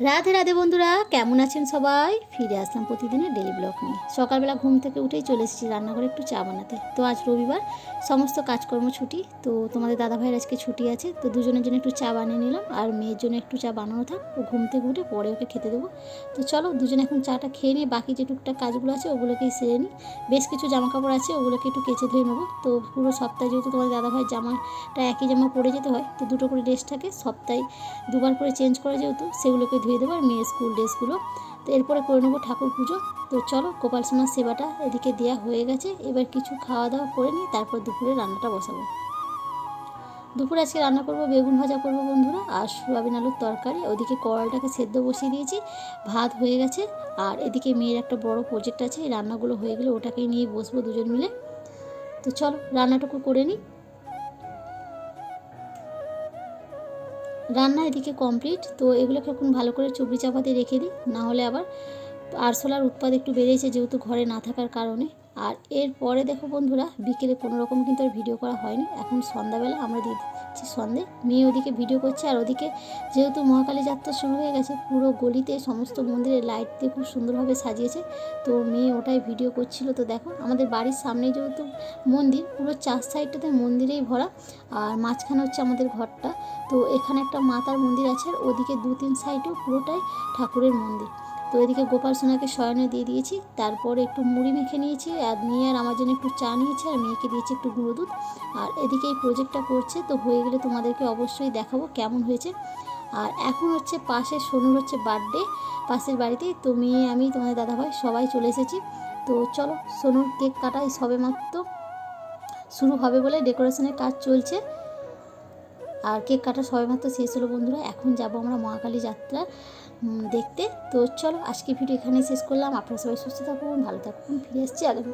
রাধে রাধে বন্ধুরা, কেমন আছেন সবাই? ফিরে আসলাম প্রতিদিনের ডেলি ব্লগ নিয়ে। সকালবেলা ঘুম থেকে উঠেই চলে এসেছি রান্নাঘরে একটু চা বানাতে। তো আজ রবিবার, সমস্ত কাজকর্ম ছুটি। তো তোমাদের দাদাভাইয়ের আজকে ছুটি আছে, তো দুজনের জন্য একটু চা বানিয়ে নিলাম। আর মেয়ের জন্য একটু চা বানানো থাক, ও ঘুম থেকে উঠে পরে ওকে খেতে দেবো। তো চলো দুজনে এখন চাটা খেয়ে নিই, বাকি যে টুকটাক কাজগুলো আছে ওগুলোকেই সেরে নিই। বেশ কিছু জামাকাপড় আছে, ওগুলোকে একটু কেচে ধুয়ে নেবো। তো পুরো সপ্তাহে যেহেতু তোমাদের দাদাভাইয়ের জামাটা একই জামা পরে যেতে হয়, তো দুটো করে ড্রেস থাকে, সপ্তাহে দুবার করে চেঞ্জ করে, যেহেতু সেগুলোকে ধুয়ে দেবো। আর মেয়ের স্কুল ড্রেসগুলো তো এরপরে করে নেবো ঠাকুর পুজো। তো চলো, গোপাল সোনার সেবাটা এদিকে দেওয়া হয়ে গেছে, এবার কিছু খাওয়া দাওয়া করে নিই, তারপর দুপুরে রান্নাটা বসাবো। দুপুরে আজকে রান্না করব বেগুন ভাজা করব বন্ধুরা, আর সোয়াবিন আলুর তরকারি। ওদিকে করলটাকে সেদ্ধ বসিয়ে দিয়েছি, ভাত হয়ে গেছে। আর এদিকে মেয়ের একটা বড় প্রজেক্ট আছে, এই রান্নাগুলো হয়ে গেলে ওটাকেই নিয়ে বসবো দুজন মিলে। তো চলো রান্নাটুকু করে নিই। রান্না এদিকে কমপ্লিট। তো এগুলোকে এখন ভালো করে চুবড়ি চাপাতে রেখে দিই, না হলে আবার আরশোলার উৎপাদ একটু বেড়েছে যেহেতু ঘরে না থাকার কারণে। আর এরপরে দেখো বন্ধুরা, বিকেলে কোনো রকম কিন্তু আর ভিডিও করা হয়নি। এখন সন্ধ্যাবেলা আমরা দিয়ে দিচ্ছি সন্ধে। মেয়ে ওদিকে ভিডিও করছে, আর ওদিকে যেহেতু মহাকালী যাত্রা শুরু হয়ে গেছে, পুরো গলিতে সমস্ত মন্দিরে লাইট দিয়ে খুব সুন্দরভাবে সাজিয়েছে। তো মেয়ে ওটাই ভিডিও করছিল। তো দেখো, আমাদের বাড়ির সামনে যেহেতু মন্দির, পুরো চার সাইডটাতে মন্দিরেই ভরা। আর মাঝখানে হচ্ছে আমাদের ঘরটা। তো এখানে একটা মাতার মন্দির আছে, আর ওদিকে 2-3 সাইডেও পুরোটাই ঠাকুরের মন্দির। তো এদিকে গোপাল সোনাকে শয়নে দিয়ে দিয়েছি, তারপরে একটু মুড়ি মেখে নিয়েছি, আর নিয়ে আর আমার জন্য একটু চা নিয়েছি, আর মেয়েকে দিয়েছি একটু গুঁড়ো দুধ। আর এদিকে এই প্রজেক্টটা করছে, তো হয়ে গেলে তোমাদেরকে অবশ্যই দেখাবো কেমন হয়েছে। আর এখন হচ্ছে পাশে সোনুর হচ্ছে বার্থডে, পাশের বাড়িতে। তো মেয়ে, আমি, তোমাদের দাদাভাই সবাই চলে এসেছি। তো চলো, সোনুর কেক কাটাই সবে মাত্র শুরু হবে বলে ডেকোরেশনের কাজ চলছে। আর কেক কাটা সবেমাত্র শেষ হলো বন্ধুরা। এখন যাব আমরা মহাকালী যাত্রা দেখতে। তো চলো, আজকে ভিডিও এখানেই শেষ করলাম। আপনারা সবাই সুস্থ থাকুন, ভালো থাকুন, ফিরে আসছি আগামী